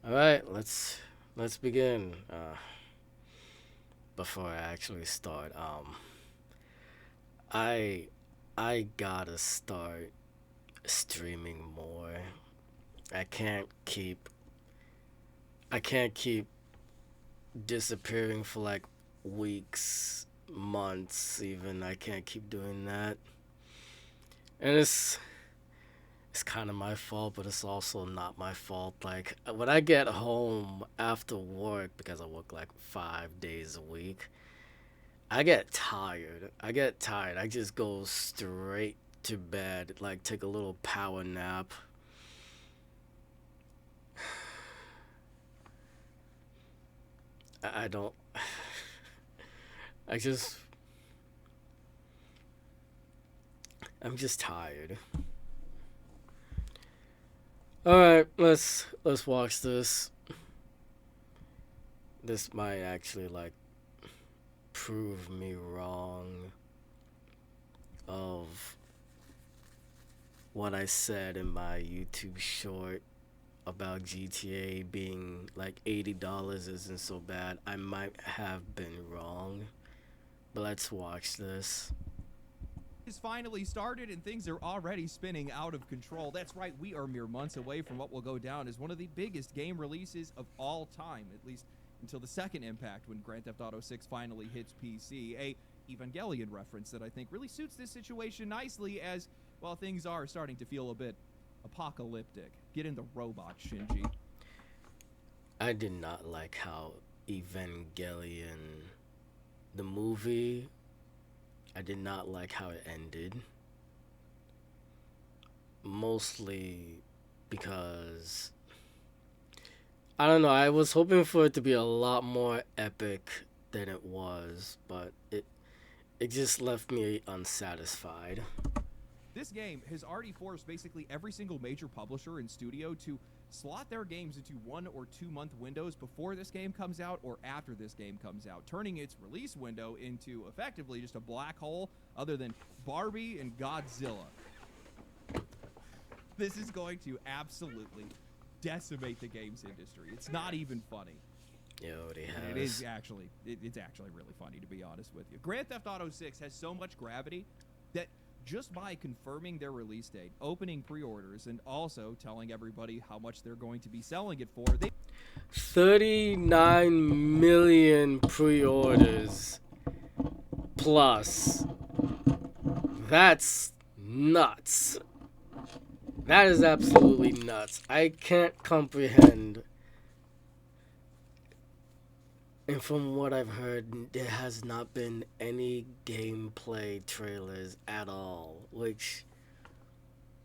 All right, let's begin. Before I actually start, I I gotta start streaming more. I can't keep I can't keep disappearing for like weeks, months, even. I can't keep doing that, and it's kind of my fault, but it's also not my fault. Like when I get home after work, because I work like 5 days a week, I get tired. I just go straight to bed, like take a little power nap. I don't. I just. I'm just tired. All right, let's watch this. This might actually like prove me wrong of what I said in my YouTube short about GTA being like $80 isn't so bad. I might have been wrong, but let's watch this. Has finally started and things are already spinning out of control. That's right, we are mere months away from what will go down as one of the biggest game releases of all time, at least until the second impact when Grand Theft Auto 6 finally hits PC. A Evangelion reference that I think really suits this situation nicely as, well, things are starting to feel a bit apocalyptic. Get in the robot, Shinji. I did not like how Evangelion, the movie, I did not like how it ended. Mostly because I don't know, I was hoping for it to be a lot more epic than it was, but it just left me unsatisfied. This game has already forced basically every single major publisher and studio to slot their games into 1 or 2 month windows before this game comes out or after this game comes out, turning its release window into effectively just a black hole other than Barbie and Godzilla. This is going to absolutely decimate the games industry. It's not even funny. Yo, it It is has. actually, it's actually really funny, to be honest with you. Grand Theft Auto 6 has so much gravity that just by confirming their release date, opening pre-orders, and also telling everybody how much they're going to be selling it for, they 39 million pre-orders plus. That's nuts. That is absolutely nuts. I can't comprehend. And from what I've heard, there has not been any gameplay trailers at all, which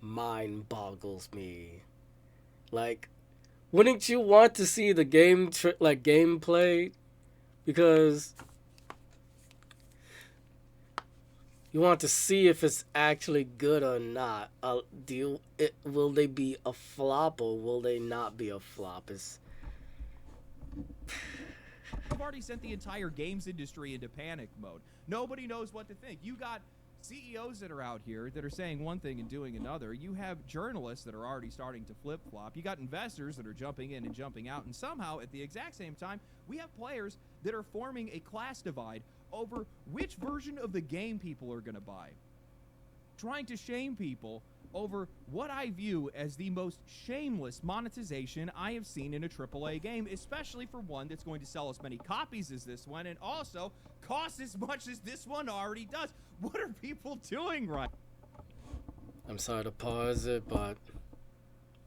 mind boggles me. Like, wouldn't you want to see the gameplay? Because you want to see if it's actually good or not. Will they be a flop or will they not be a flop? have already sent the entire games industry into panic mode. Nobody knows what to think. You got CEOs that are out here that are saying one thing and doing another. You have journalists that are already starting to flip flop. You got investors that are jumping in and jumping out. And somehow, at the exact same time, we have players that are forming a class divide over which version of the game people are going to buy. Trying to shame people over what I view as the most shameless monetization I have seen in a AAA game, especially for one that's going to sell as many copies as this one and also cost as much as this one already does. What are people doing right? I'm sorry to pause it, but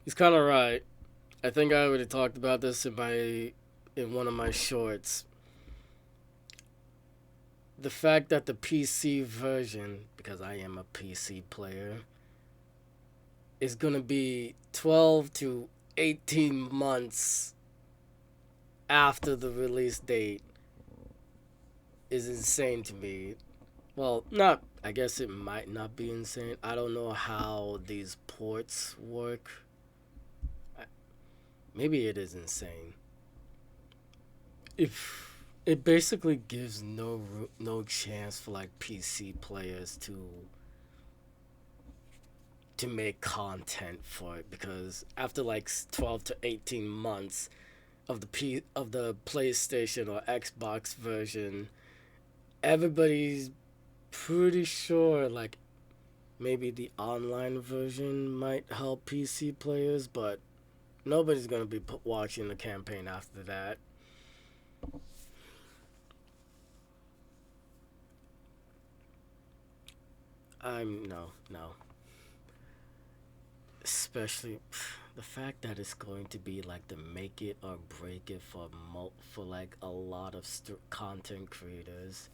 he's kind of right. I think I already talked about this in one of my shorts. The fact that the PC version, because I am a PC player, is gonna be 12 to 18 months after the release date is insane to me. Well, not. I guess it might not be insane. I don't know how these ports work. Maybe it is insane. If it basically gives no chance for like PC players to make content for it because after like 12 to 18 months of the PlayStation or Xbox version, everybody's pretty sure like maybe the online version might help PC players, but nobody's gonna be watching the campaign after that. I'm no. Especially the fact that it's going to be like the make it or break it for for like a lot of content creators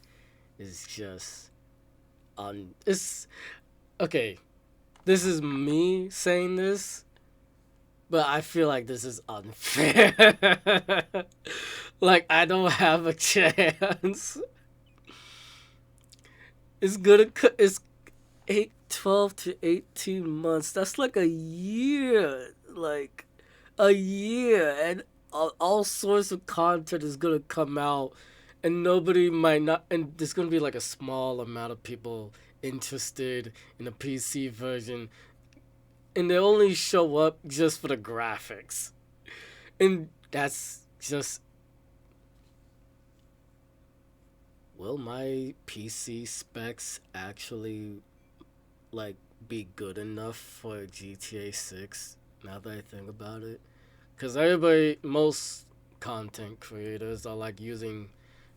is just it's okay. This is me saying this, but I feel like this is unfair. Like I don't have a chance. It's gonna it's 12 to 18 months. That's like a year. Like a year. And all sorts of content is going to come out. And nobody might not. And there's going to be like a small amount of people interested in the PC version. And they only show up just for the graphics. And that's just. Will my PC specs actually like be good enough for GTA 6 now that I think about it? Cuz most content creators are like using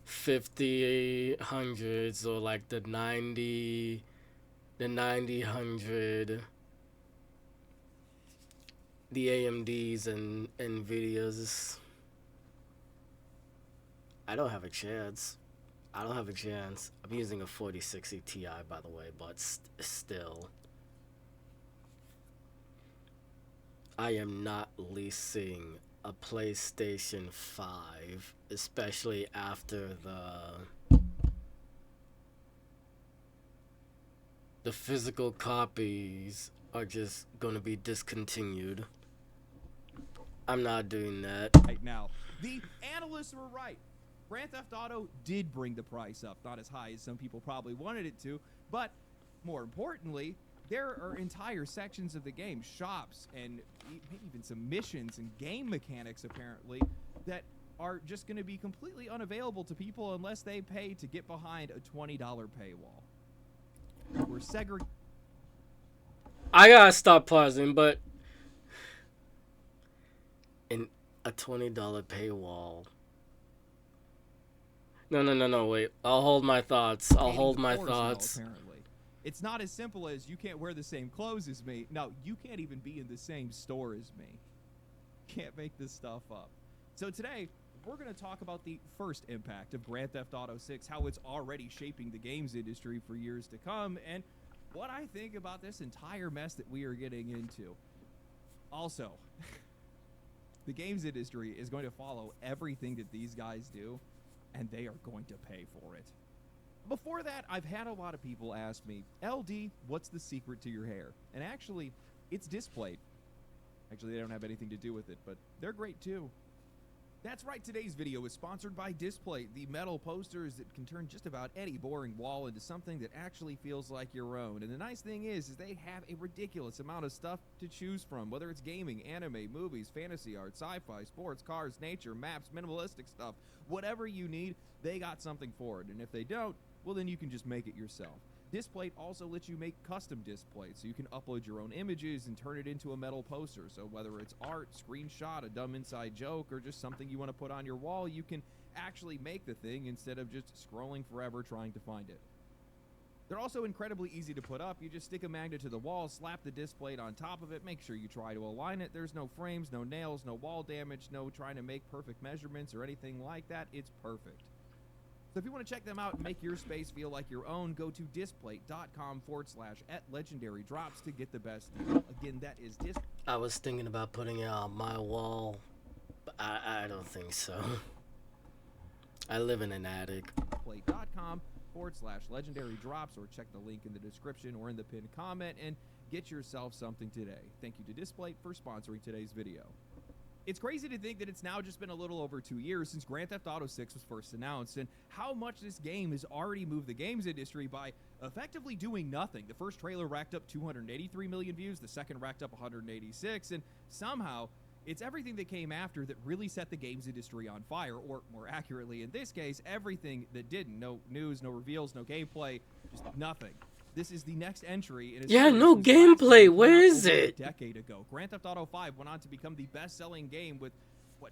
50 hundreds or like the 9000, the AMDs and Nvidias. I don't have a chance. I don't have a chance. I'm using a 4060 Ti, by the way, but still, I am not leasing a PlayStation 5, especially after the physical copies are just going to be discontinued. I'm not doing that. Right now, the analysts were right. Grand Theft Auto did bring the price up, not as high as some people probably wanted it to, but more importantly, there are entire sections of the game, shops, and even some missions and game mechanics apparently, that are just going to be completely unavailable to people unless they pay to get behind a $20 paywall. We're segregating. I gotta stop pausing, but in a $20 paywall. No, wait. I'll hold my thoughts. I'll hold my thoughts. Now, apparently. It's not as simple as you can't wear the same clothes as me. No, you can't even be in the same store as me. Can't make this stuff up. So today, we're going to talk about the first impact of Grand Theft Auto 6, how it's already shaping the games industry for years to come, and what I think about this entire mess that we are getting into. Also, the games industry is going to follow everything that these guys do, and they are going to pay for it. Before that, I've had a lot of people ask me, LD, what's the secret to your hair? And actually, it's Displayed. Actually, they don't have anything to do with it, but they're great too. That's right, today's video is sponsored by Displayed, the metal posters that can turn just about any boring wall into something that actually feels like your own. And the nice thing is they have a ridiculous amount of stuff to choose from, whether it's gaming, anime, movies, fantasy art, sci-fi, sports, cars, nature, maps, minimalistic stuff. Whatever you need, they got something for it. And if they don't, well, then you can just make it yourself. Displayed also lets you make custom displays, so you can upload your own images and turn it into a metal poster. So whether it's art, screenshot, a dumb inside joke, or just something you want to put on your wall, you can actually make the thing instead of just scrolling forever trying to find it. They're also incredibly easy to put up. You just stick a magnet to the wall, slap the Displayed on top of it, make sure you try to align it. There's no frames, no nails, no wall damage, no trying to make perfect measurements or anything like that. It's perfect. So if you want to check them out and make your space feel like your own, go to displate.com/@legendary drops to get the best deal. Again, that is I was thinking about putting it on my wall, but I don't think so. I live in an attic. Displate.com/legendary drops, or check the link in the description or in the pinned comment and get yourself something today. Thank you to Displate for sponsoring today's video. It's crazy to think that it's now just been a little over 2 years since Grand Theft Auto 6 was first announced, and how much this game has already moved the games industry by effectively doing nothing. The first trailer racked up 283 million views, the second racked up 186, and somehow It's everything that came after that really set the games industry on fire, or more accurately, in this case, everything that didn't. No news, no reveals, no gameplay, just nothing. This is the next entry in a Yeah, series no whose last gameplay. game Where came out is over it? A decade ago. Grand Theft Auto 5 went on to become the best-selling game with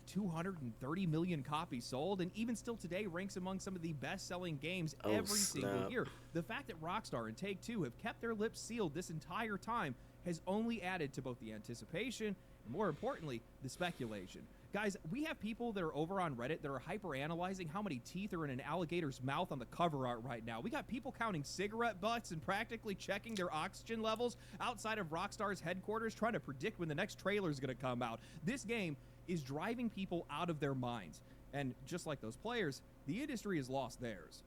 230 million copies sold, and even still today ranks among some of the best-selling games every single year. The fact that Rockstar and Take-Two have kept their lips sealed this entire time has only added to both the anticipation and, more importantly, the speculation. Guys, we have people that are over on Reddit that are hyper-analyzing how many teeth are in an alligator's mouth on the cover art right now. We got people counting cigarette butts and practically checking their oxygen levels outside of Rockstar's headquarters, trying to predict when the next trailer is going to come out. This game is driving people out of their minds. And just like those players, the industry has lost theirs.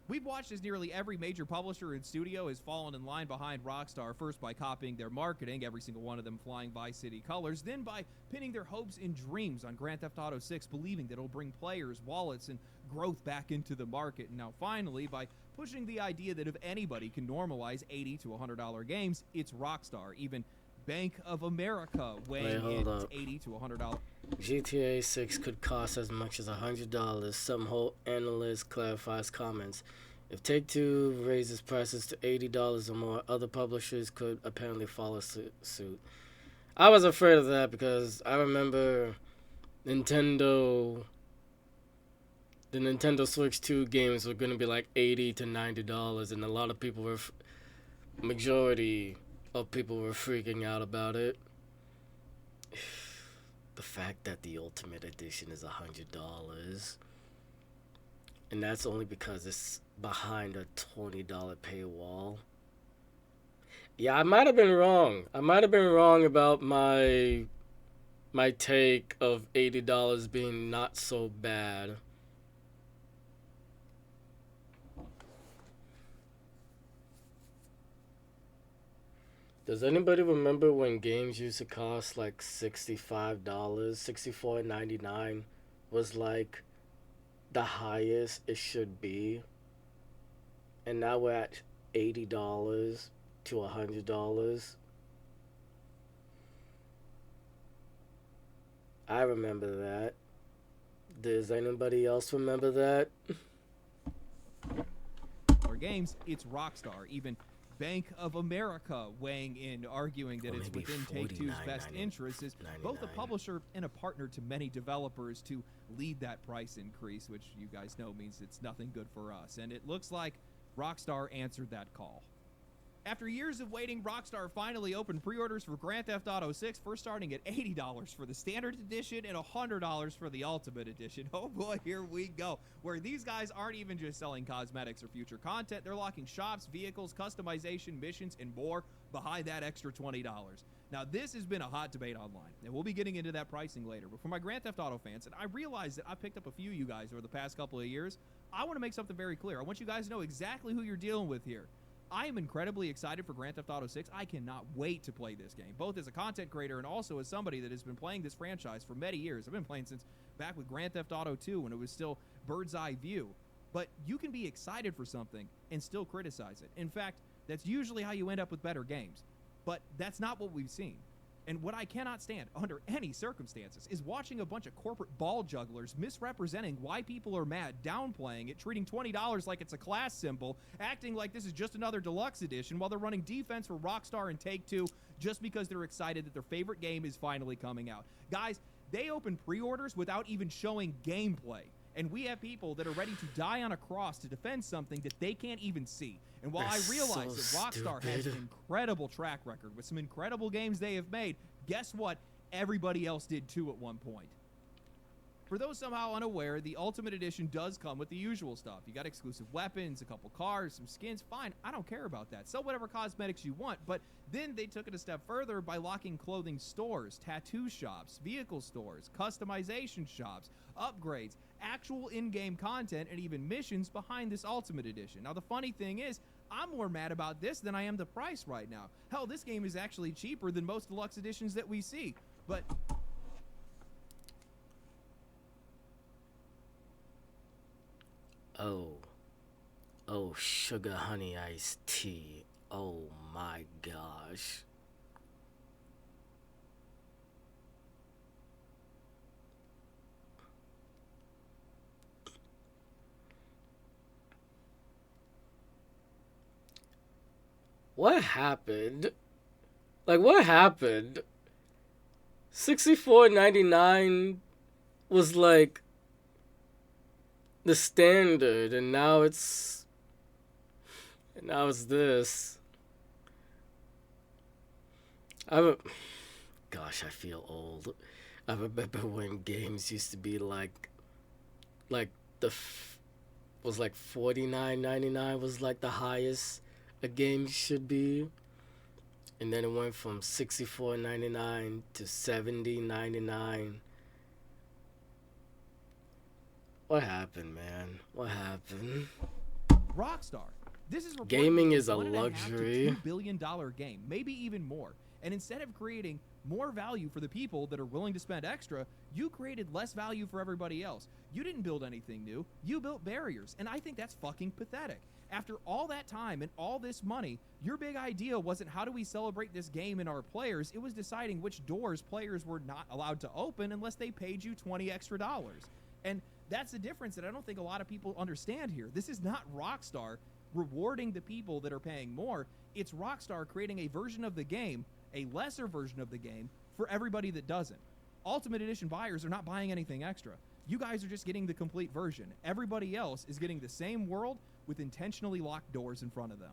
We've watched as nearly every major publisher and studio has fallen in line behind Rockstar, first by copying their marketing, every single one of them flying Vice City colors, then by pinning their hopes and dreams on Grand Theft Auto 6, believing that it'll bring players, wallets, and growth back into the market. And now finally, by pushing the idea that if anybody can normalize $80 to $100 games, it's Rockstar. Even Bank of America weighing in $80 to $100. GTA 6 could cost as much as $100. Some analyst clarifies comments. If Take-Two raises prices to $80 or more, other publishers could apparently follow suit. I was afraid of that because I remember the Nintendo Switch 2 games were going to be like $80 to $90, and a lot of people majority of people were freaking out about it. The fact that the Ultimate Edition is $100, and that's only because it's behind a $20 paywall. Yeah, I might have been wrong. I might have been wrong about my take of $80 being not so bad. Does anybody remember when games used to cost like $65, $64.99 was like the highest it should be? And now we're at $80 to $100. I remember that. Does anybody else remember that? For games, it's Rockstar. Even Bank of America weighing in, arguing that it's within Take-Two's best interests as both a publisher and a partner to many developers to lead that price increase, which you guys know means it's nothing good for us. And it looks like Rockstar answered that call. After years of waiting, Rockstar finally opened pre-orders for Grand Theft Auto 6, first starting at $80 for the Standard Edition and $100 for the Ultimate Edition. Oh boy, here we go. Where these guys aren't even just selling cosmetics or future content, they're locking shops, vehicles, customization, missions, and more behind that extra $20. Now, this has been a hot debate online, and we'll be getting into that pricing later. But for my Grand Theft Auto fans, and I realize that I picked up a few of you guys over the past couple of years, I want to make something very clear. I want you guys to know exactly who you're dealing with here. I am incredibly excited for Grand Theft Auto 6. I cannot wait to play this game, both as a content creator and also as somebody that has been playing this franchise for many years. I've been playing since back with Grand Theft Auto 2 when it was still bird's eye view. But you can be excited for something and still criticize it. In fact, that's usually how you end up with better games. But that's not what we've seen. And what I cannot stand under any circumstances is watching a bunch of corporate ball jugglers misrepresenting why people are mad, downplaying it, treating $20 like it's a class symbol, acting like this is just another deluxe edition while they're running defense for Rockstar and Take-Two just because they're excited that their favorite game is finally coming out. Guys, they open pre-orders without even showing gameplay. And we have people that are ready to die on a cross to defend something that they can't even see. And while I realize that Rockstar has an incredible track record with some incredible games they have made, guess what? Everybody else did too at one point. For those somehow unaware, the Ultimate Edition does come with the usual stuff. You got exclusive weapons, a couple cars, some skins. Fine, I don't care about that. Sell whatever cosmetics you want, but then they took it a step further by locking clothing stores, tattoo shops, vehicle stores, customization shops, upgrades, actual in-game content, and even missions behind this Ultimate Edition. Now, the funny thing is, I'm more mad about this than I am the price right now. Hell, this game is actually cheaper than most deluxe editions that we see, but Oh, sugar honey iced tea. Oh my gosh. What happened? Like, what happened? 64.99 was like the standard, and now it's this. I have Gosh, I feel old. I remember when games used to be like the was like 49.99 was like the highest a game should be, and then it went from 64.99 to 70.99. What happened, man? What happened? Rockstar. This is Gaming is a $1.5 luxury. to $2 billion game, maybe even more. And instead of creating more value for the people that are willing to spend extra, you created less value for everybody else. You didn't build anything new. You built barriers. And I think that's fucking pathetic. After all that time and all this money, your big idea wasn't how do we celebrate this game and our players. It was deciding which doors players were not allowed to open unless they paid you $20 extra. And that's the difference that I don't think a lot of people understand here. This is not Rockstar rewarding the people that are paying more. It's Rockstar creating a version of the game, a lesser version of the game, for everybody that doesn't. Ultimate Edition buyers are not buying anything extra. You guys are just getting the complete version. Everybody else is getting the same world with intentionally locked doors in front of them.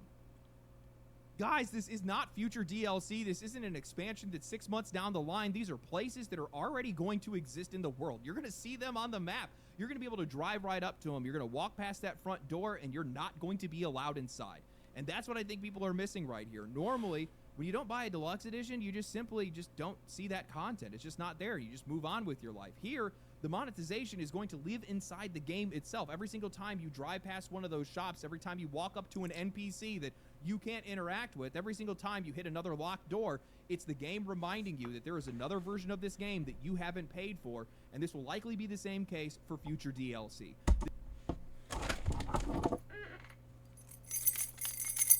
Guys, this is not future DLC. This isn't an expansion that's 6 months down the line. These are places that are already going to exist in the world. You're going to see them on the map. You're going to be able to drive right up to them. You're going to walk past that front door, and you're not going to be allowed inside. And that's what I think people are missing right here. Normally, when you don't buy a deluxe edition, you just simply don't see that content. It's just not there. You just move on with your life. Here, the monetization is going to live inside the game itself. Every single time you drive past one of those shops, every time you walk up to an NPC that you can't interact with, every single time you hit another locked door, it's the game reminding you that there is another version of this game that you haven't paid for, and this will likely be the same case for future DLC.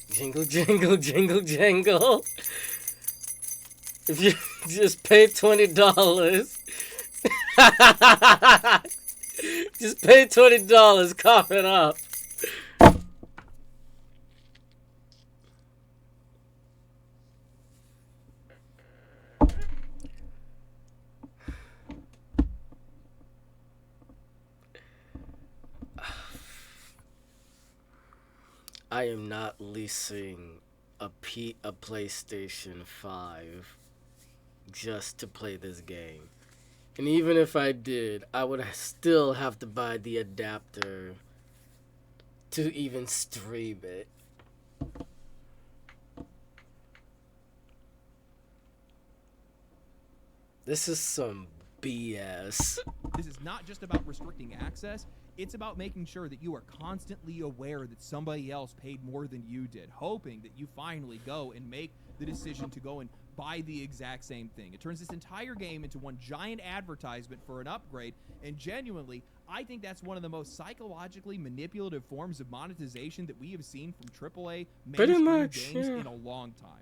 Jingle, jingle, jingle, jingle. If you just pay $20, just pay $20, cough it up. I am not leasing a PlayStation 5 just to play this game. And even if I did, I would still have to buy the adapter to even stream it. This is some BS. This is not just about restricting access. It's about making sure that you are constantly aware that somebody else paid more than you did, hoping that you finally go and make the decision to go and buy the exact same thing. It turns this entire game into one giant advertisement for an upgrade, and genuinely, I think that's one of the most psychologically manipulative forms of monetization that we have seen from AAA mainstream games in a long time.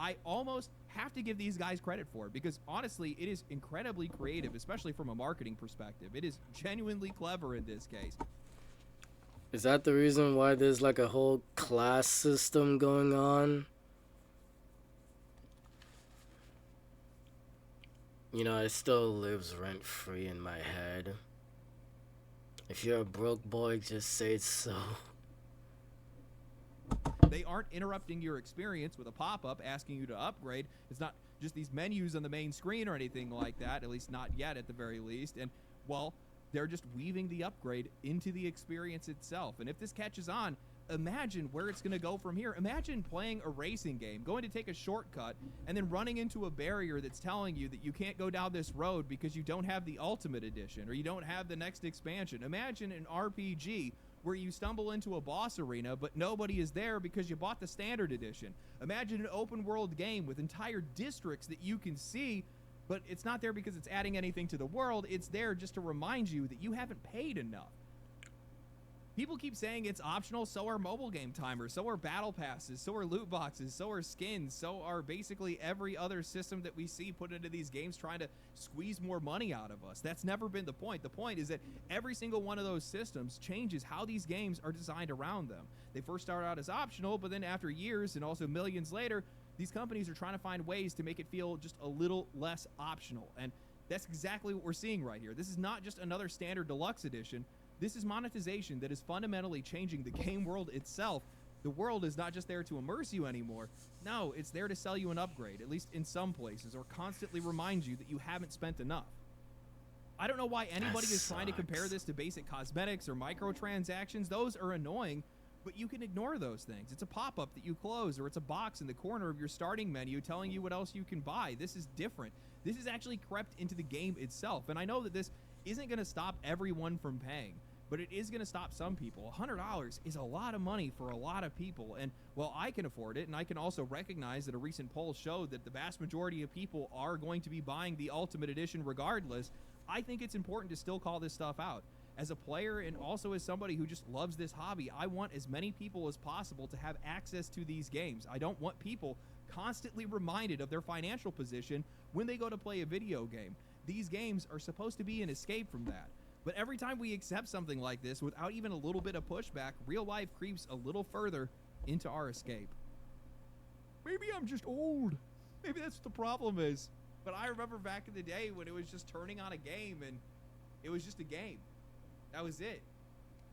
I almost have to give these guys credit for it because honestly, it is incredibly creative, especially from a marketing perspective. It is genuinely clever in this case. Is that the reason why there's like a whole class system going on? You know, it still lives rent free in my head. If you're a broke boy, just say so. They aren't interrupting your experience with a pop-up asking you to upgrade. It's not just these menus on the main screen or anything like that, at least not yet at the very least. And, well, they're just weaving the upgrade into the experience itself. And if this catches on, imagine where it's going to go from here. Imagine playing a racing game, going to take a shortcut, and then running into a barrier that's telling you that you can't go down this road because you don't have the Ultimate Edition or you don't have the next expansion. Imagine an RPG where you stumble into a boss arena, but nobody is there because you bought the standard edition. Imagine an open world game with entire districts that you can see, but it's not there because it's adding anything to the world. It's there just to remind you that you haven't paid enough. People keep saying it's optional, so are mobile game timers, so are battle passes, so are loot boxes, so are skins, so are basically every other system that we see put into these games trying to squeeze more money out of us. That's never been the point. The point is that every single one of those systems changes how these games are designed around them. They first start out as optional, but then after years and also millions later, these companies are trying to find ways to make it feel just a little less optional. And that's exactly what we're seeing right here. This is not just another standard deluxe edition. This is monetization that is fundamentally changing the game world itself. The world is not just there to immerse you anymore. No, it's there to sell you an upgrade, at least in some places, or constantly remind you that you haven't spent enough. I don't know why anybody is trying to compare this to basic cosmetics or microtransactions. Those are annoying, but you can ignore those things. It's a pop-up that you close, or it's a box in the corner of your starting menu telling you what else you can buy. This is different. This has actually crept into the game itself, and I know that this isn't going to stop everyone from paying, but it is going to stop some people. $100 is a lot of money for a lot of people, and while I can afford it, and I can also recognize that a recent poll showed that the vast majority of people are going to be buying the Ultimate Edition regardless, I think it's important to still call this stuff out. As a player and also as somebody who just loves this hobby, I want as many people as possible to have access to these games. I don't want people constantly reminded of their financial position when they go to play a video game. These games are supposed to be an escape from that. But every time we accept something like this without even a little bit of pushback, real life creeps a little further into our escape. Maybe I'm just old. Maybe that's what the problem is. But I remember back in the day when it was just turning on a game and it was just a game. That was it.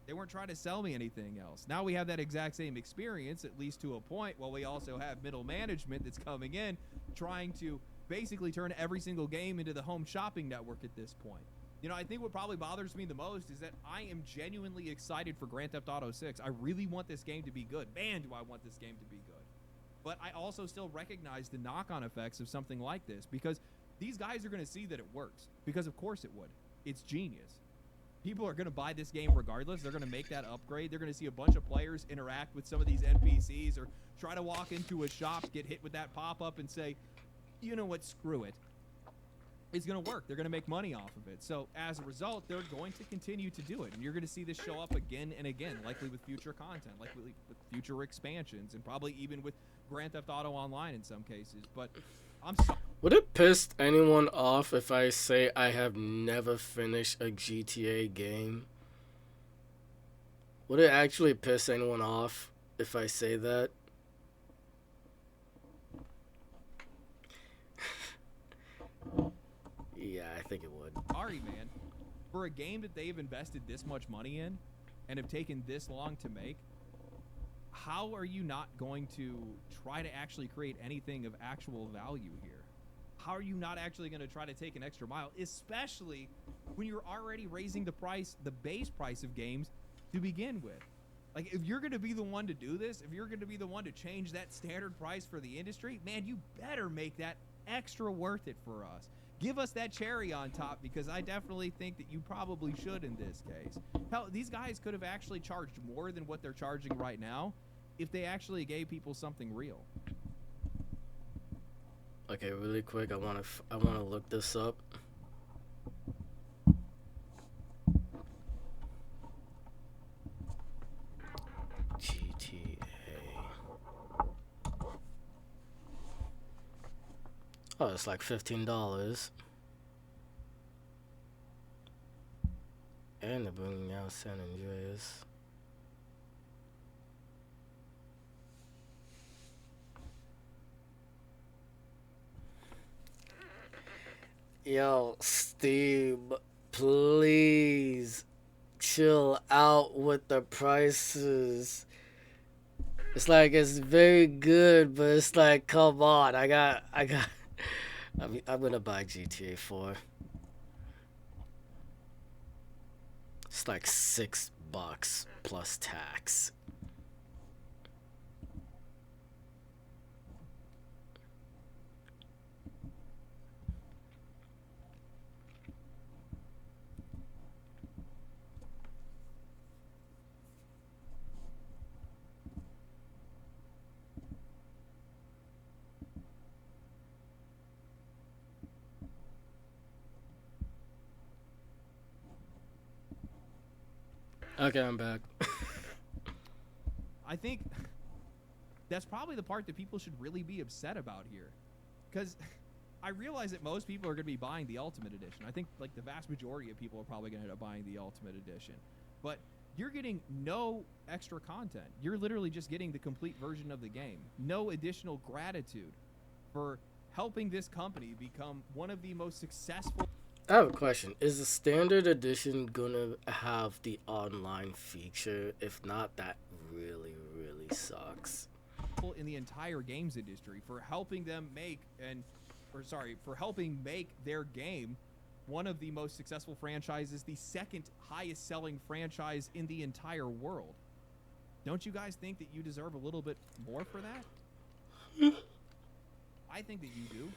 They weren't trying to sell me anything else. Now we have that exact same experience, at least to a point, while we also have middle management that's coming in trying to basically turn every single game into the home shopping network at this point. You know, I think what probably bothers me the most is that I am genuinely excited for Grand Theft Auto 6. I really want this game to be good. Man, do I want this game to be good. But I also still recognize the knock-on effects of something like this, because these guys are going to see that it works, because of course it would. It's genius. People are going to buy this game regardless. They're going to make that upgrade. They're going to see a bunch of players interact with some of these NPCs or try to walk into a shop, get hit with that pop-up and say, you know what, screw it. It's going to work. They're going to make money off of it. So as a result, they're going to continue to do it. And you're going to see this show up again and again, likely with future content, likely with future expansions, and probably even with Grand Theft Auto Online in some cases. But I'm sorry. Would it piss anyone off if I say I have never finished a GTA game? Would it actually piss anyone off if I say that? Yeah, I think it would. Sorry, man. For a game that they've invested this much money in and have taken this long to make, how are you not going to try to actually create anything of actual value here? How are you not actually going to try to take an extra mile, especially when you're already raising the price, the base price of games to begin with? Like, if you're going to be the one to do this, if you're going to be the one to change that standard price for the industry, man, you better make that extra worth it for us. Give us that cherry on top, because I definitely think that you probably should in this case. Hell, these guys could have actually charged more than what they're charging right now if they actually gave people something real. Okay, really quick, I wanna look this up. GTA. Oh, it's like $15. And they're bringing out San Andreas. Yo, Steve, please chill out with the prices. It's like, it's very good, but it's like, come on, I got. I'm gonna buy GTA 4. It's like $6 plus tax. Okay, I'm back. I think that's probably the part that people should really be upset about here, because I realize that most people are going to be buying the Ultimate Edition. I think like the vast majority of people are probably going to end up buying the Ultimate Edition, but you're getting no extra content. You're literally just getting the complete version of the game. No additional gratitude for helping this company become one of the most successful. I have a question. Is the standard edition gonna have the online feature? If not, that really, really sucks. In the entire games industry for helping them make for helping make their game one of the most successful franchises, the second highest selling franchise in the entire world. Don't you guys think that you deserve a little bit more for that? I think that you do.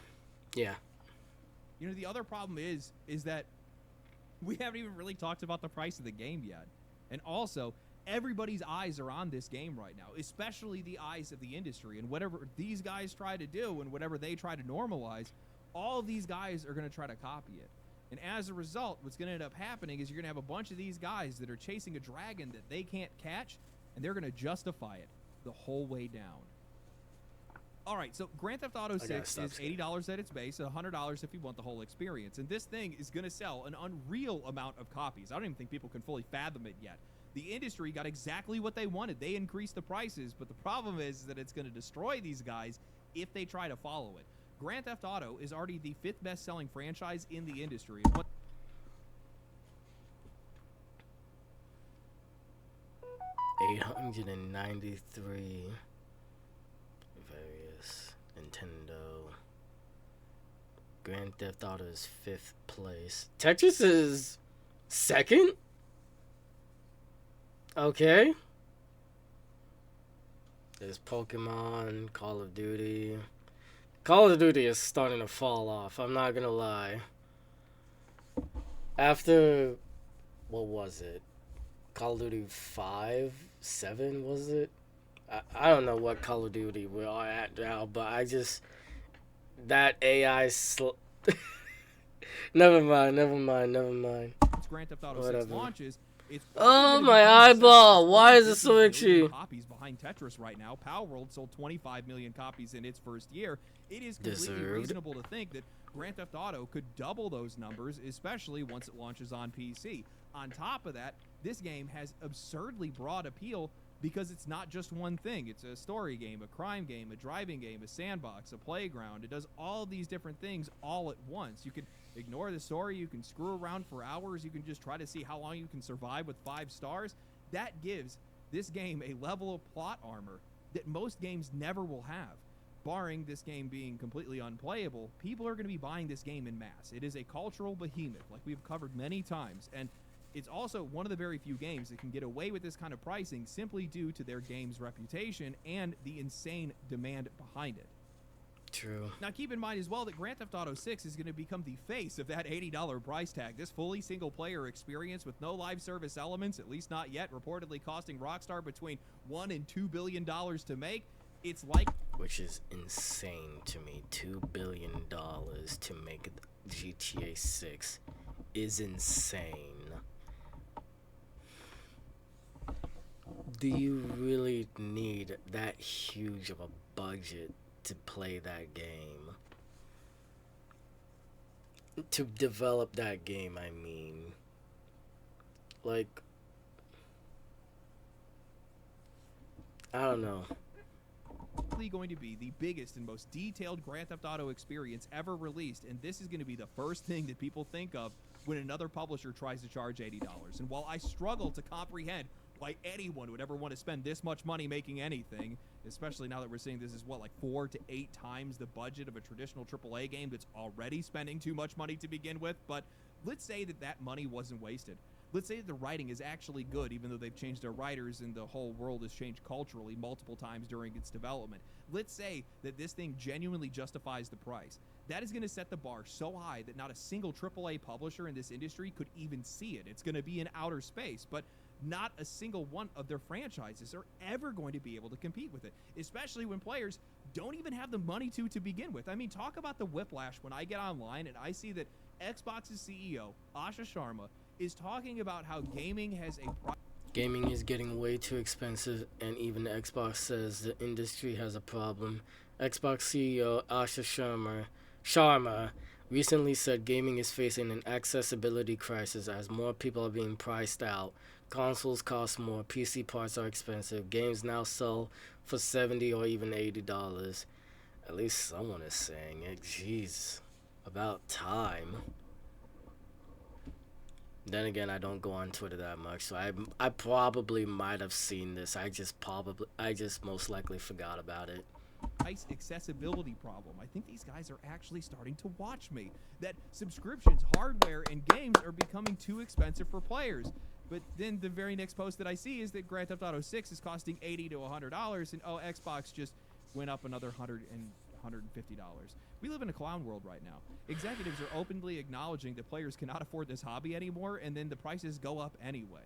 Yeah. You know, the other problem is that we haven't even really talked about the price of the game yet. And also, everybody's eyes are on this game right now, especially the eyes of the industry. And whatever these guys try to do and whatever they try to normalize, all of these guys are going to try to copy it. And as a result, what's going to end up happening is you're going to have a bunch of these guys that are chasing a dragon that they can't catch, and they're going to justify it the whole way down. All right, so Grand Theft Auto 6 is $80 at its base, $100 if you want the whole experience. And this thing is going to sell an unreal amount of copies. I don't even think people can fully fathom it yet. The industry got exactly what they wanted. They increased the prices, but the problem is that it's going to destroy these guys if they try to follow it. Grand Theft Auto is already the 5th best-selling franchise in the industry. And 893 various Nintendo. Grand Theft Auto is 5th place. Tetris is 2nd? Okay. There's Pokemon, Call of Duty. Call of Duty is starting to fall off, I'm not gonna lie. After, what was it? Call of Duty 5, 7, was it? I don't know what Call of Duty we're at now, but that AI never mind. Grand Theft Auto 6 launches, it's oh, my eyeball! Why is it so itchy? Copies behind Tetris right now. Palworld sold 25 million copies in its first year. It is completely reasonable to think that Grand Theft Auto could double those numbers, especially once it launches on PC. On top of that, this game has absurdly broad appeal because it's not just one thing. It's a story game, a crime game, a driving game, a sandbox, a playground. It does all these different things all at once. You can ignore the story, you can screw around for hours, you can just try to see how long you can survive with 5 stars. That gives this game a level of plot armor that most games never will have. Barring this game being completely unplayable, people are going to be buying this game in mass. It is a cultural behemoth, like we've covered many times, and it's also one of the very few games that can get away with this kind of pricing simply due to their game's reputation and the insane demand behind it. True. Now keep in mind as well that Grand Theft Auto 6 is going to become the face of that $80 price tag. This fully single-player experience with no live service elements, at least not yet, reportedly costing Rockstar between $1 and $2 billion to make. It's like... Which is insane to me. $2 billion to make GTA 6 is insane. Do you really need that huge of a budget to play that game? To develop that game, I mean. Like, I don't know. Going to be the biggest and most detailed Grand Theft Auto experience ever released, and this is going to be the first thing that people think of when another publisher tries to charge $80. And while I struggle to comprehend why anyone would ever want to spend this much money making anything, especially now that we're seeing this is what, like 4 to 8 times the budget of a traditional AAA game that's already spending too much money to begin with, but let's say that that money wasn't wasted. Let's say that the writing is actually good, even though they've changed their writers and the whole world has changed culturally multiple times during its development. Let's say that this thing genuinely justifies the price. That is going to set the bar so high that not a single AAA publisher in this industry could even see it. It's going to be in outer space, but not a single one of their franchises are ever going to be able to compete with it, especially when players don't even have the money to begin with. I mean, talk about the whiplash when I get online and I see that Xbox's CEO, Asha Sharma, is talking about how gaming has a Gaming is getting way too expensive, and even Xbox says the industry has a problem. Xbox CEO Asha Sharma recently said gaming is facing an accessibility crisis as more people are being priced out. Consoles cost more, PC parts are expensive, games now sell for $70 or even $80. At least someone is saying it. Jeez. About time. Then again, I don't go on Twitter that much, so I probably might have seen this. I just most likely forgot about it. Price accessibility problem. I think these guys are actually starting to watch me. That subscriptions, hardware, and games are becoming too expensive for players. But then the very next post that I see is that Grand Theft Auto 6 is costing $80 to $100, and oh, Xbox just went up another $100 and $150. We live in a clown world right now. Executives are openly acknowledging that players cannot afford this hobby anymore, and then the prices go up anyway.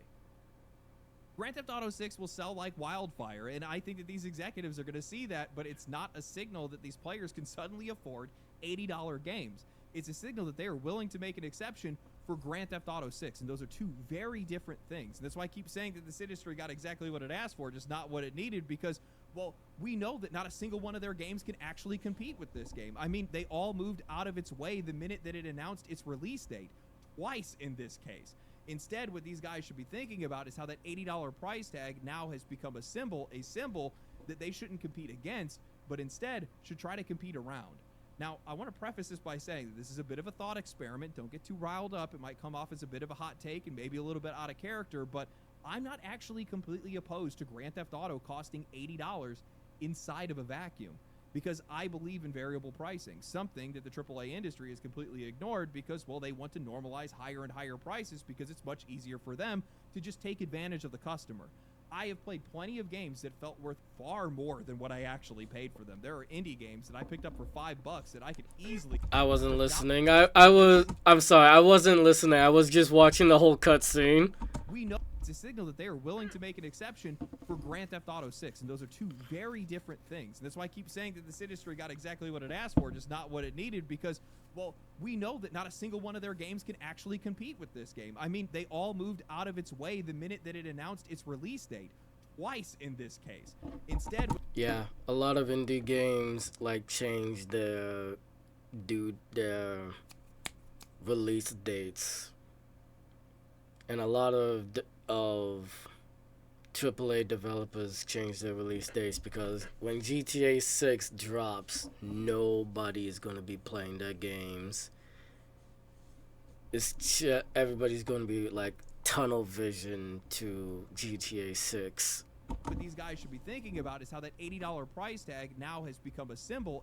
Grand Theft Auto 6 will sell like wildfire, and I think that these executives are going to see that, but it's not a signal that these players can suddenly afford $80 games. It's a signal that they are willing to make an exception for Grand Theft Auto 6, and those are two very different things. And that's why I keep saying that this industry got exactly what it asked for, just not what it needed, because, well, we know that not a single one of their games can actually compete with this game. I mean, they all moved out of its way the minute that it announced its release date, twice in this case. Instead, what these guys should be thinking about is how that $80 price tag now has become a symbol that they shouldn't compete against, but instead should try to compete around. Now, I want to preface this by saying that this is a bit of a thought experiment. Don't get too riled up. It might come off as a bit of a hot take and maybe a little bit out of character, but I'm not actually completely opposed to Grand Theft Auto costing $80 inside of a vacuum, because I believe in variable pricing, something that the AAA industry has completely ignored because, well, they want to normalize higher and higher prices because it's much easier for them to just take advantage of the customer. I have played plenty of games that felt worth far more than what I actually paid for them. There are indie games that I picked up for $5 that I could easily... I wasn't listening. I'm sorry, I wasn't listening. I was just watching the whole cutscene. We know it's a signal that they are willing to make an exception for Grand Theft Auto 6, and those are two very different things. And that's why I keep saying that this industry got exactly what it asked for, just not what it needed, because, well, we know that not a single one of their games can actually compete with this game. I mean, they all moved out of its way the minute that it announced its release date, twice in this case. Instead... Yeah, a lot of indie games, like, change their release dates. And a lot of AAA developers change their release dates because when GTA 6 drops, nobody is going to be playing their games. Everybody's going to be like tunnel vision to GTA 6. What these guys should be thinking about is how that $80 price tag now has become a symbol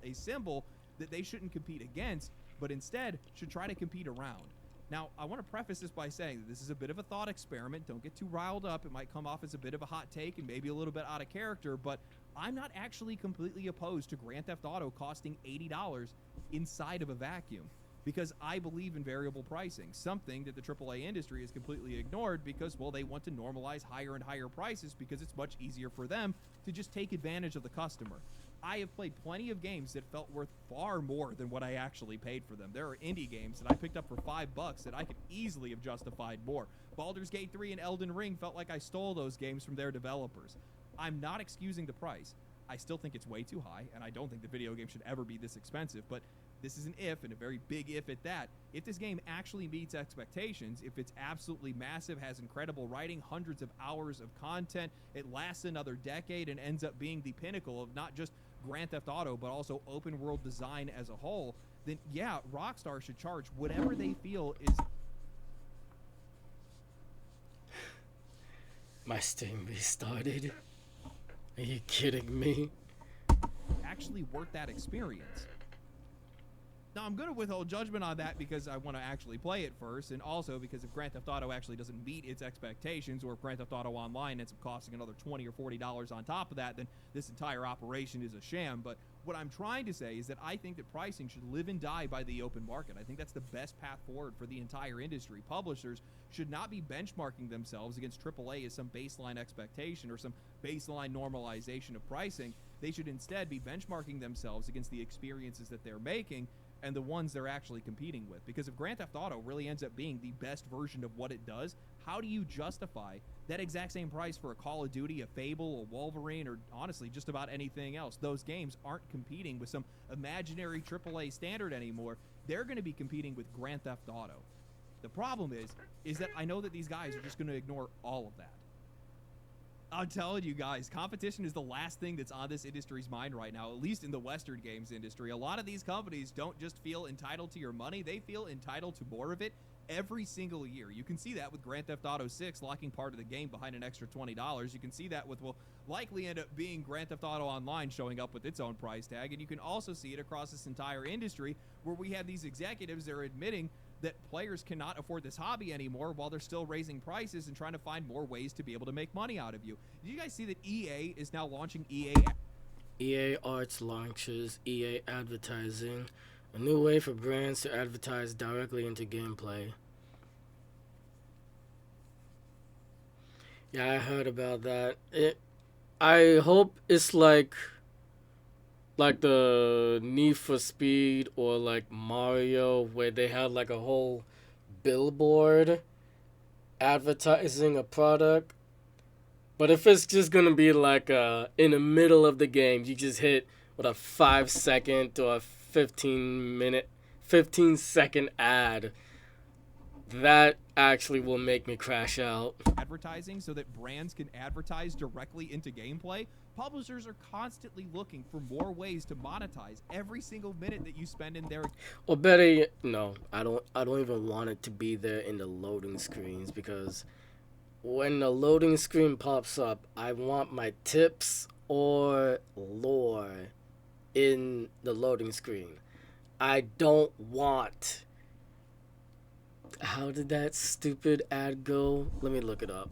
that they shouldn't compete against, but instead should try to compete around. Now, I want to preface this by saying that this is a bit of a thought experiment. Don't get too riled up. It might come off as a bit of a hot take and maybe a little bit out of character, but I'm not actually completely opposed to Grand Theft Auto costing $80 inside of a vacuum, because I believe in variable pricing, something that the AAA industry has completely ignored because, well, they want to normalize higher and higher prices because it's much easier for them to just take advantage of the customer. I have played plenty of games that felt worth far more than what I actually paid for them. There are indie games that I picked up for $5 that I could easily have justified more. Baldur's Gate 3 and Elden Ring felt like I stole those games from their developers. I'm not excusing the price. I still think it's way too high, and I don't think the video game should ever be this expensive, but this is an if, and a very big if at that. If this game actually meets expectations, if it's absolutely massive, has incredible writing, hundreds of hours of content, it lasts another decade and ends up being the pinnacle of not just Grand Theft Auto, but also open world design as a whole, then yeah, Rockstar should charge whatever they feel is... My stream restarted. Are you kidding me? Actually worth that experience. Now, I'm going to withhold judgment on that because I want to actually play it first, and also because if Grand Theft Auto actually doesn't meet its expectations, or if Grand Theft Auto Online ends up costing another $20 or $40 on top of that, then this entire operation is a sham. But what I'm trying to say is that I think that pricing should live and die by the open market. I think that's the best path forward for the entire industry. Publishers should not be benchmarking themselves against AAA as some baseline expectation or some baseline normalization of pricing. They should instead be benchmarking themselves against the experiences that they're making, and the ones they're actually competing with. Because if Grand Theft Auto really ends up being the best version of what it does, how do you justify that exact same price for a Call of Duty, a Fable, a Wolverine, or honestly just about anything else? Those games aren't competing with some imaginary AAA standard anymore. They're going to be competing with Grand Theft Auto. The problem is that I know that these guys are just going to ignore all of that. I'm telling you guys, competition is the last thing that's on this industry's mind right now, at least in the Western games industry. A lot of these companies don't just feel entitled to your money, they feel entitled to more of it every single year. You can see that with Grand Theft Auto 6 locking part of the game behind an extra $20. You can see that with, will likely end up being Grand Theft Auto Online showing up with its own price tag. And you can also see it across this entire industry where we have these executives that are admitting that players cannot afford this hobby anymore while they're still raising prices and trying to find more ways to be able to make money out of you. Did you guys see that EA is now launching EA Arts launches EA Advertising, a new way for brands to advertise directly into gameplay. Yeah, I heard about that. I hope it's like the Need for Speed or like Mario, where they had like a whole billboard advertising a product. But if it's just gonna be like in the middle of the game, you just hit with a 5 second or a 15 second ad, that actually will make me crash out. advertising so that brands can advertise directly into gameplay, publishers are constantly looking for more ways to monetize every single minute that you spend in their. Or better yet, no, I don't even want it to be there in the loading screens, because when the loading screen pops up, I want my tips or lore in the loading screen. I don't want. How did that stupid ad go? Let me look it up.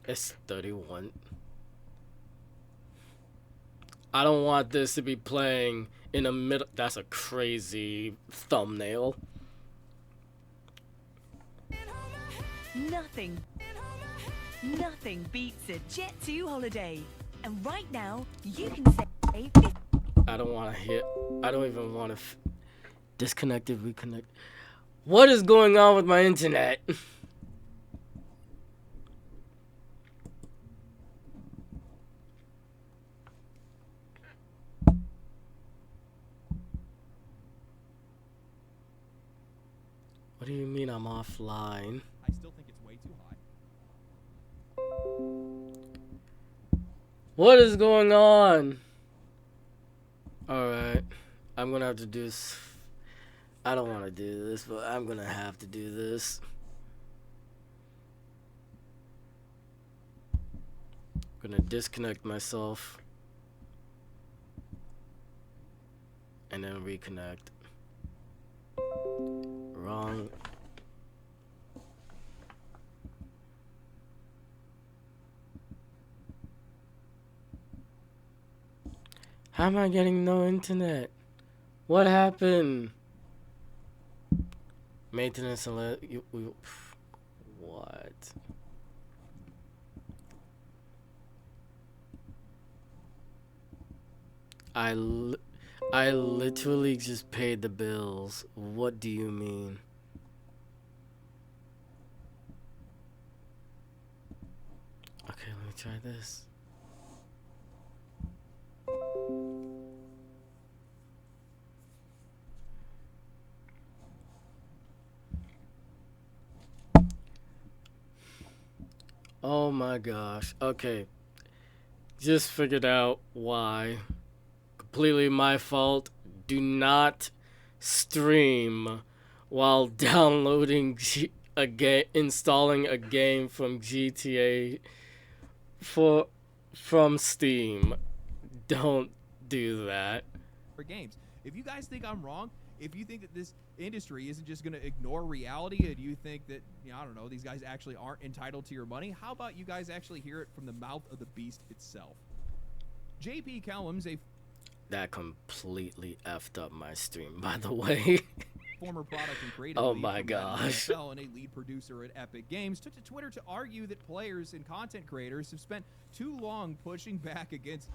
It's 31. I don't want this to be playing in the middle. That's a crazy thumbnail. Nothing beats a Jet2 holiday. And right now, you can save. I don't want to hit. I don't even want to. Disconnected, reconnect. What is going on with my internet? What do you mean I'm offline? I still think it's way too high. What is going on? Alright. I'm gonna have to do this. I don't want to do this, but I'm gonna have to do this. I'm gonna disconnect myself. And then reconnect. Wrong. How am I getting no internet? What happened? Maintenance and what? I literally just paid the bills. What do you mean? Okay, let me try this. Oh my gosh. Okay. Just figured out why. Completely my fault. Do not stream while downloading installing a game from GTA from Steam. Don't do that. For games. If you guys think I'm wrong, if you think that this industry isn't just going to ignore reality, and you think that, I don't know, these guys actually aren't entitled to your money, how about you guys actually hear it from the mouth of the beast itself? JP Kellums, a That completely effed up my stream, by the way. former product and creative Oh lead my from gosh. NFL and a lead producer at Epic Games, took to Twitter to argue that players and content creators have spent too long pushing back against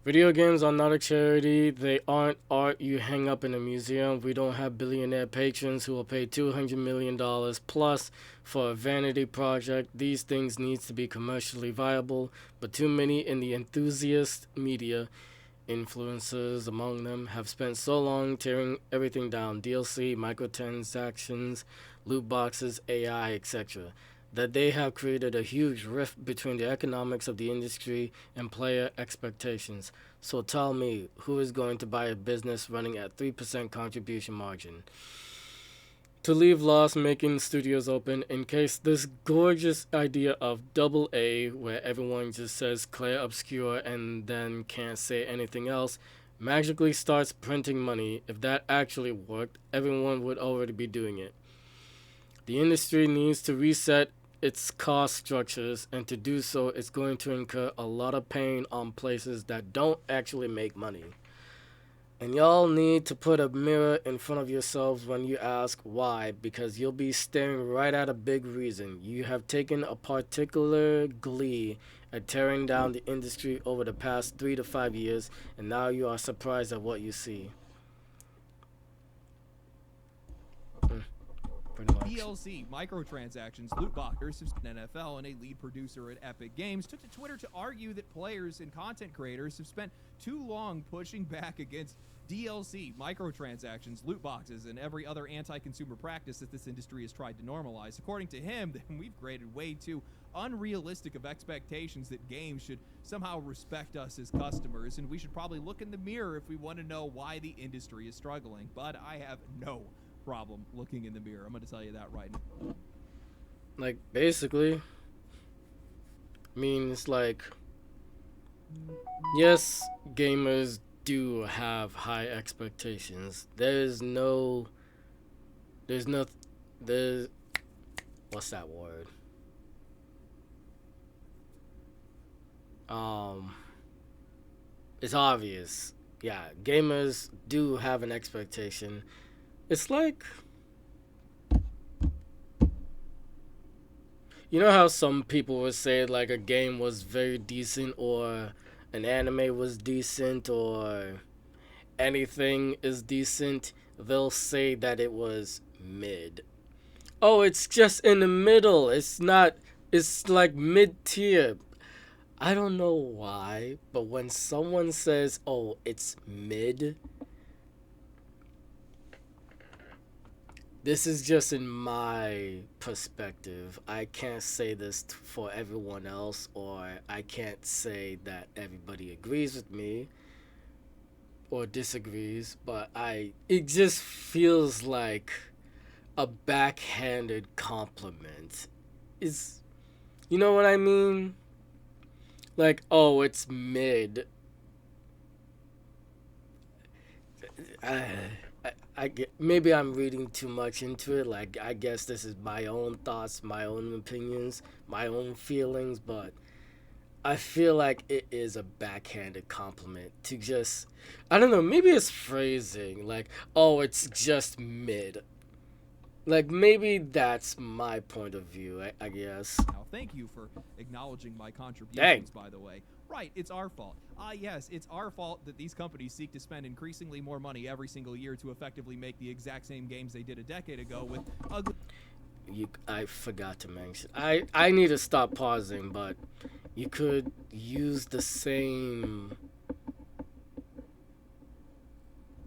Video games are not a charity. They aren't art you hang up in a museum. We don't have billionaire patrons who will pay $200 million plus for a vanity project. These things need to be commercially viable, but too many in the enthusiast media, influencers among them, have spent so long tearing everything down, DLC, microtransactions, loot boxes, AI, etc., that they have created a huge rift between the economics of the industry and player expectations. So tell me, who is going to buy a business running at 3% contribution margin? To leave loss-making studios open in case this gorgeous idea of double A, where everyone just says Claire Obscure and then can't say anything else, magically starts printing money. If that actually worked, everyone would already be doing it. The industry needs to reset its cost structures, and to do so, it's going to incur a lot of pain on places that don't actually make money. And y'all need to put a mirror in front of yourselves when you ask why, because you'll be staring right at a big reason. You have taken a particular glee at tearing down the industry over the past 3 to 5 years, and now you are surprised at what you see. Pretty much. DLC, microtransactions, loot boxers, NFL, and a lead producer at Epic Games, took to Twitter to argue that players and content creators have spent too long pushing back against DLC, microtransactions, loot boxes, and every other anti-consumer practice that this industry has tried to normalize. According to him, then we've created way too unrealistic of expectations that games should somehow respect us as customers, and we should probably look in the mirror if we want to know why the industry is struggling. But I have no problem looking in the mirror. I'm going to tell you that right now. Like, basically, I mean, it's like, yes, gamers do have high what's that word? It's obvious. Yeah, gamers do have an expectation. It's like, you know how some people would say like a game was very decent, or an anime was decent, or anything is decent? They'll say that it was mid. Oh, it's just in the middle. It's not, it's like mid-tier. I don't know why, but when someone says, oh, it's mid, this is just in my perspective. I can't say this for everyone else, or I can't say that everybody agrees with me or disagrees, but it just feels like a backhanded compliment. Is, you know what I mean? Like, oh, it's mid. I get, maybe I'm reading too much into it. Like, I guess this is my own thoughts, my own opinions, my own feelings, but I feel like it is a backhanded compliment to just, I don't know, maybe it's phrasing. Like, oh, it's just mid. Like, maybe that's my point of view, I guess. Now, thank you for acknowledging my contributions, by the way. Right, it's our fault. Yes, it's our fault that these companies seek to spend increasingly more money every single year to effectively make the exact same games they did a decade ago with ugly... I forgot to mention. I need to stop pausing, but you could use the same,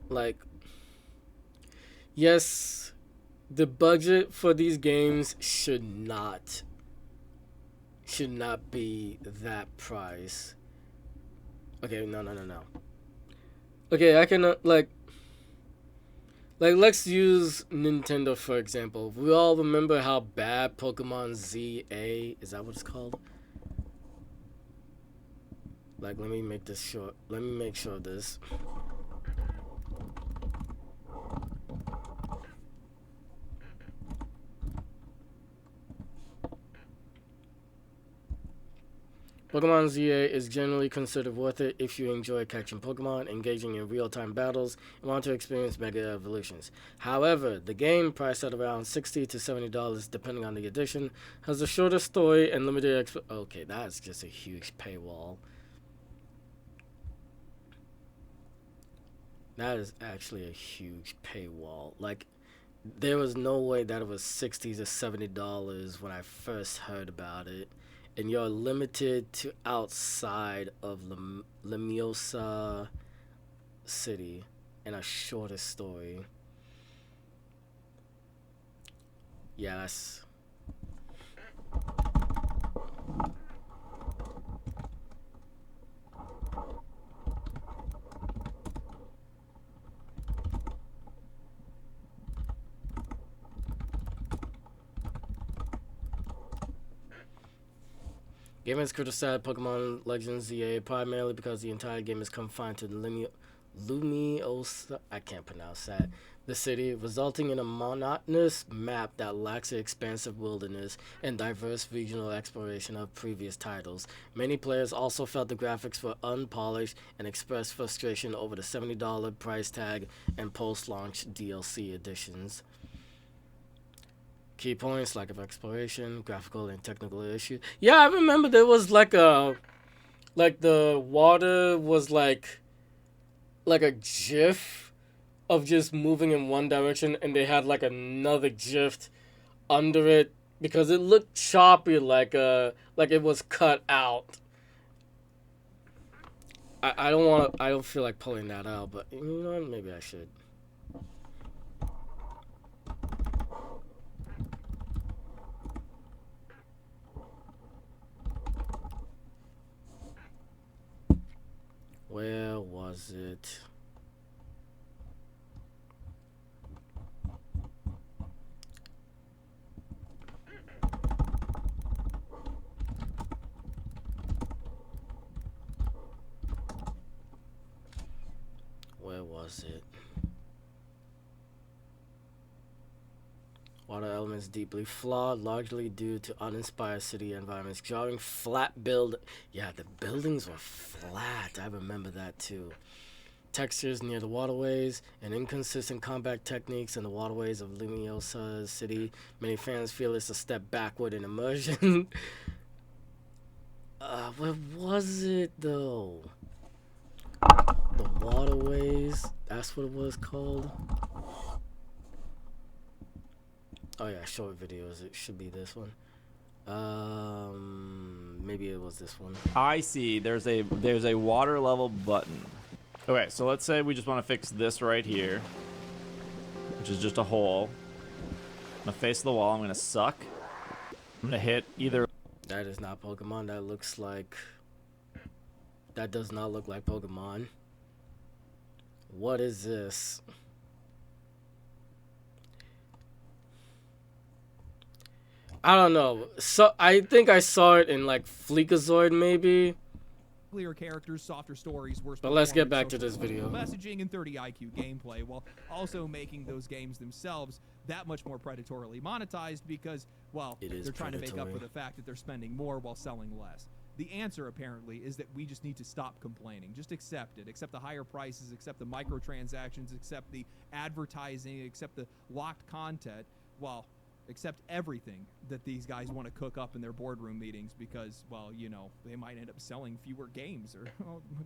like, yes, the budget for these games should not be that price. Okay, no. Okay, I can like let's use Nintendo for example. We all remember how bad Pokemon ZA, is that what it's called? Like, let me make this short. Let me make sure of this. Pokemon ZA is generally considered worth it if you enjoy catching Pokemon, engaging in real-time battles, and want to experience Mega Evolutions. However, the game, priced at around $60 to $70 depending on the edition, has a shorter story and limited okay, that's just a huge paywall. That is actually a huge paywall. Like, there was no way that it was $60 to $70 when I first heard about it. And you're limited to outside of Lemiosa City and a shorter story. Yeah, that's. Gamers criticized Pokemon Legends ZA primarily because the entire game is confined to Lumiosa, I can't pronounce that, the city, resulting in a monotonous map that lacks the expansive wilderness and diverse regional exploration of previous titles. Many players also felt the graphics were unpolished and expressed frustration over the $70 price tag and post-launch DLC additions. Key points: lack of exploration, graphical and technical issues. Yeah, I remember there was like the water was like a GIF of just moving in one direction, and they had like another GIF under it because it looked choppy, like it was cut out. I don't feel like pulling that out, but you know what? Maybe I should. Where was it? Where was it? Water elements deeply flawed, largely due to uninspired city environments, drawing flat build. Yeah, the buildings were flat. I remember that too. Textures near the waterways and inconsistent combat techniques in the waterways of Lumiosa City. Many fans feel it's a step backward in immersion. Where was it though? The waterways. That's what it was called. Oh yeah, short videos. It should be this one. Maybe it was this one. I see. There's a water level button. Okay, so let's say we just want to fix this right here, which is just a hole. I'm gonna face the wall. I'm gonna suck. I'm gonna hit either. That is not Pokemon. That looks like. That does not look like Pokemon. What is this? I don't know. So I think I saw it in like Fleekazoid maybe. Clear characters, softer stories, worse. But let's get back to social this video. Messaging and 30 IQ gameplay, while also making those games themselves that much more predatorily monetized because, well, they're trying to make up for the fact that they're spending more while selling less. The answer, apparently, is that we just need to stop complaining. Just accept it. Accept the higher prices, accept the microtransactions, accept the advertising, accept the locked content, well, accept everything that these guys want to cook up in their boardroom meetings because, well, you know, they might end up selling fewer games, or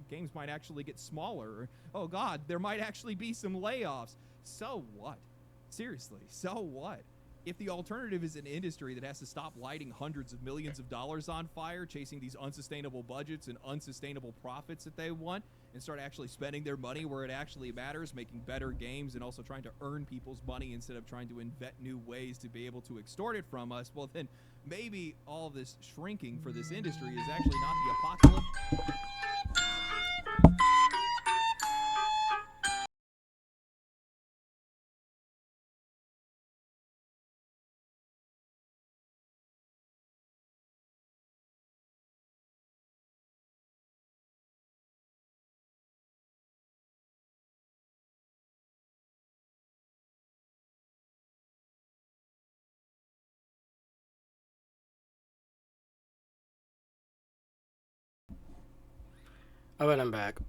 games might actually get smaller, or, oh God, there might actually be some layoffs. So what? Seriously, so what? If the alternative is an industry that has to stop lighting hundreds of millions of dollars on fire, chasing these unsustainable budgets and unsustainable profits that they want, and start actually spending their money where it actually matters, making better games and also trying to earn people's money instead of trying to invent new ways to be able to extort it from us, well then maybe all this shrinking for this industry is actually not the apocalypse. All right, I'm back.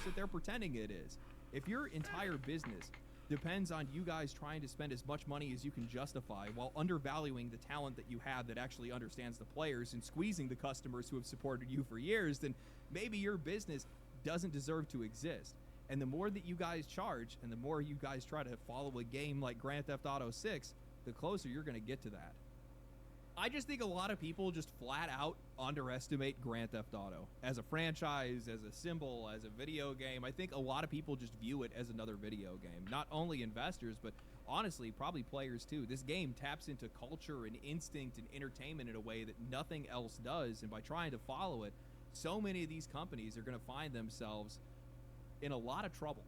that they're pretending it is. If your entire business depends on you guys trying to spend as much money as you can justify while undervaluing the talent that you have that actually understands the players and squeezing the customers who have supported you for years, then maybe your business doesn't deserve to exist. And the more that you guys charge and the more you guys try to follow a game like Grand Theft Auto 6, the closer you're going to get to that. I just think a lot of people just flat out underestimate Grand Theft Auto as a franchise, as a symbol, as a video game. I think a lot of people just view it as another video game. Not only investors, but honestly, probably players too. This game taps into culture and instinct and entertainment in a way that nothing else does. And by trying to follow it, so many of these companies are going to find themselves in a lot of trouble.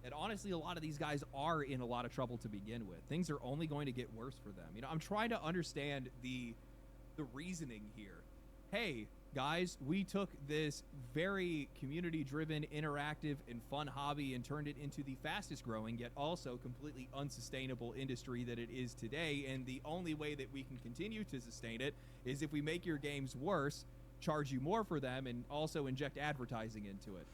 And honestly, a lot of these guys are in a lot of trouble to begin with. Things are only going to get worse for them. You know, I'm trying to understand the reasoning here. Hey, guys, we took this very community-driven, interactive, and fun hobby and turned it into the fastest-growing, yet also completely unsustainable industry that it is today. And the only way that we can continue to sustain it is if we make your games worse, charge you more for them, and also inject advertising into it.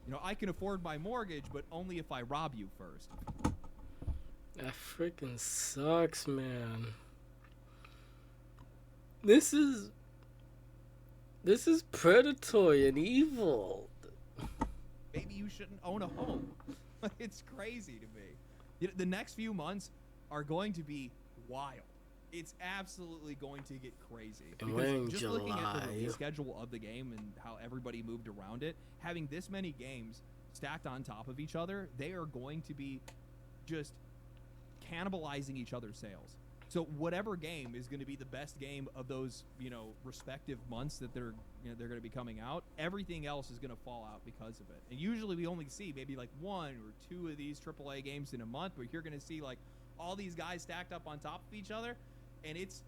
You know, I can afford my mortgage, but only if I rob you first. That freaking sucks, man. This is predatory and evil. Maybe you shouldn't own a home. It's crazy to me. You know, the next few months are going to be wild. It's absolutely going to get crazy. Because just looking at the release schedule of the game and how everybody moved around it, having this many games stacked on top of each other, they are going to be just cannibalizing each other's sales. So whatever game is going to be the best game of those, you know, respective months that they're going to be coming out, everything else is going to fall out because of it. And usually we only see maybe like 1 or 2 of these AAA games in a month, but you're going to see like all these guys stacked up on top of each other, and it's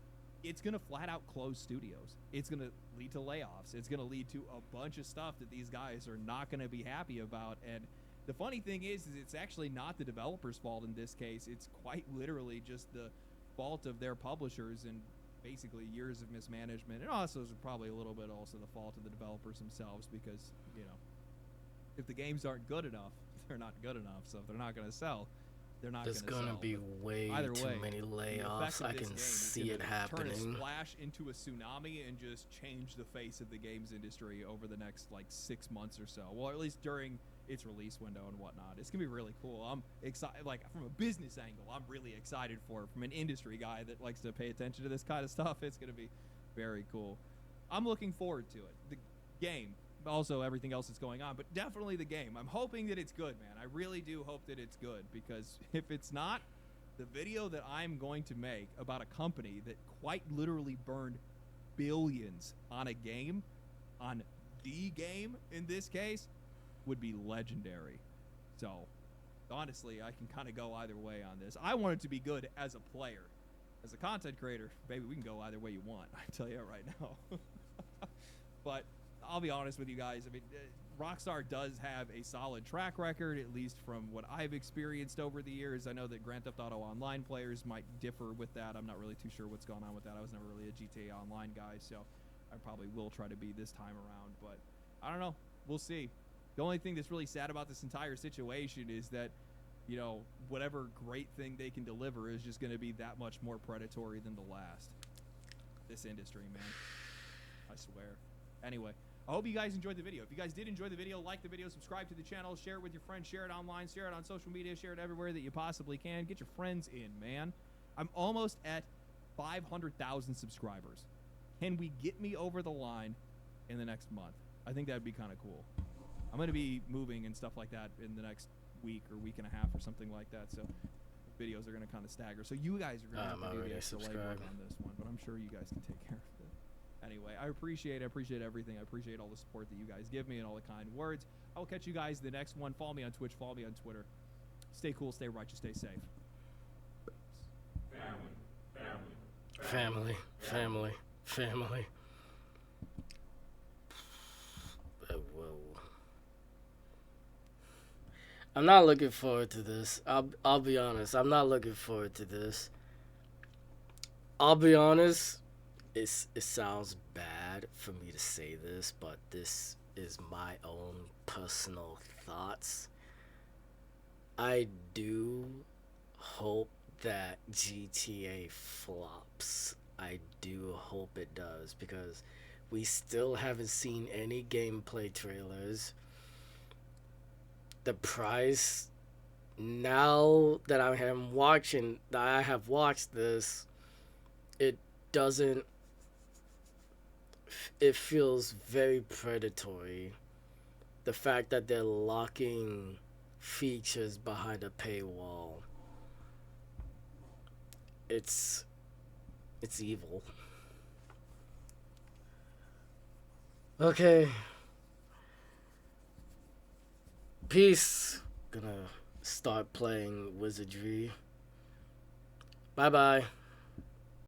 going to flat out close studios. It's going to lead to layoffs. It's going to lead to a bunch of stuff that these guys are not going to be happy about. And the funny thing is it's actually not the developers' fault in this case. It's quite literally just the fault of their publishers and basically years of mismanagement. And also is probably a little bit also the fault of the developers themselves because, you know, if the games aren't good enough, they're not good enough. So if they're not going to sell, they're not going to sell. There's going to be way too many layoffs. I can see it happening. Turn a splash into a tsunami and just change the face of the games industry over the next like 6 months or so. Well, at least during its release window and whatnot. It's gonna be really cool. I'm excited, like from a business angle, I'm really excited for it. From an industry guy that likes to pay attention to this kind of stuff, it's gonna be very cool. I'm looking forward to it. The game, also everything else that's going on, but definitely the game. I'm hoping that it's good, man. I really do hope that it's good, because if it's not, the video that I'm going to make about a company that quite literally burned billions on a game, on the game in this case, would be legendary. So honestly, I can kind of go either way on this. I want it to be good as a player. As a content creator, baby, we can go either way you want. I tell you right now. But I'll be honest with you guys. I mean, Rockstar does have a solid track record, at least from what I've experienced over the years. I know that Grand Theft Auto Online players might differ with that. I'm not really too sure what's going on with that. I was never really a GTA Online guy, so I probably will try to be this time around. But I don't know. We'll see. The only thing that's really sad about this entire situation is that, you know, whatever great thing they can deliver is just going to be that much more predatory than the last. This industry, man. I swear. Anyway, I hope you guys enjoyed the video. If you guys did enjoy the video, like the video, subscribe to the channel, share it with your friends, share it online, share it on social media, share it everywhere that you possibly can. Get your friends in, man. I'm almost at 500,000 subscribers. Can we get me over the line in the next month? I think that'd be kind of cool. I'm going to be moving and stuff like that in the next week or week and a half or something like that. So videos are going to kind of stagger. So you guys are going to have to do the extra legwork on this one. But I'm sure you guys can take care of it. Anyway, I appreciate everything. I appreciate all the support that you guys give me and all the kind words. I will catch you guys in the next one. Follow me on Twitch. Follow me on Twitter. Stay cool. Stay righteous. Stay safe. Family. Whoa. I'm not looking forward to this. I'll be honest. I'm not looking forward to this. I'll be honest. It sounds bad for me to say this, but this is my own personal thoughts. I do hope that GTA flops. I do hope it does, because we still haven't seen any gameplay trailers. The price, now that I have watched this, it doesn't, it feels very predatory. The fact that they're locking features behind a paywall, it's evil. Okay. Peace. Gonna start playing Wizardry. Bye bye.